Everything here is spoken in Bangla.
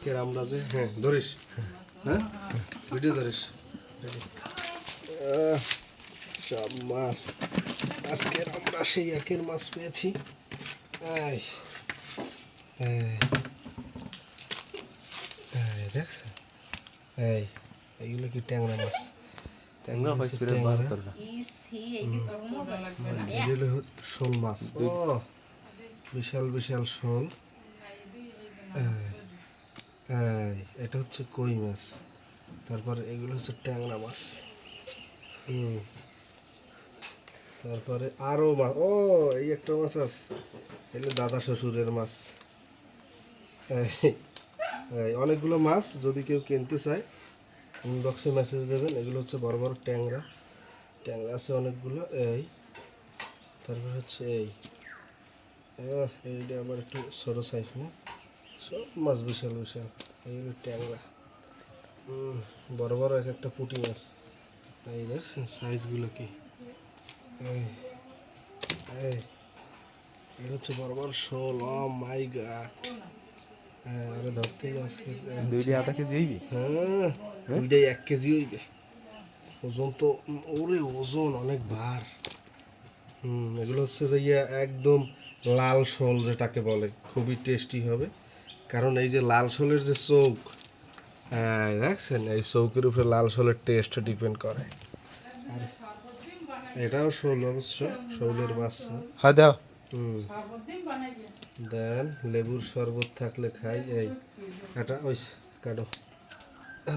আজকের আমরা যে ধরিস, হ্যাঁ ভিডিও ধরিস সব মাছ। আজকের আমরা সেই একের মাছ পেয়েছি। এই দেখছ, এইগুলো কি ট্যাংরা মাছ? ট্যাংরা এগুলো শোল মাছ। ও বিশাল বিশাল শোল। এটা হচ্ছে কই মাছ। তারপরে এগুলো হচ্ছে ট্যাংরা মাছ। তারপরে আরো মাছ। ও এই একটা মাছ আছে, এগুলো দাদা শ্বশুরের মাছ। অনেকগুলো মাছ, যদি কেউ কিনতে চায় ইনবক্সে মেসেজ দেবেন। এগুলো হচ্ছে বড় বড় ট্যাংরা। ট্যাংরা আছে অনেকগুলো। তারপর হচ্ছে এইটা আবার একটু ছোটো সাইজ না, সব মাছ বিশাল বিশাল। এইগুলো ট্যাংরা, বড় বড় এক একটা পুঁটি মাছ। এই দেখছেন সাইজগুলো কি। এটা হচ্ছে বড় বড় শোল। ও মাই গড, আরে ধরতেই আজকে দুইটাই আধা কেজি হইবে। দুইটাই 1 কেজি হইবে। ওজন তো ওরে ওজন অনেক ভার। এগুলো হচ্ছে যে একদম লাল শোল যেটাকে বলে, খুবই টেস্টি হবে। কারণ এই যে লাল শোলের যে চৌক, দেখছেন এই চৌকের উপরে লাল শোলের টেস্ট ডিপেন্ড করে। আর এটাও শোল, অবশ্য শোলের মাছ। হ্যাঁ দাও। দেন লেবুর শরবত থাকলে খাই। এটা ওই কাটো।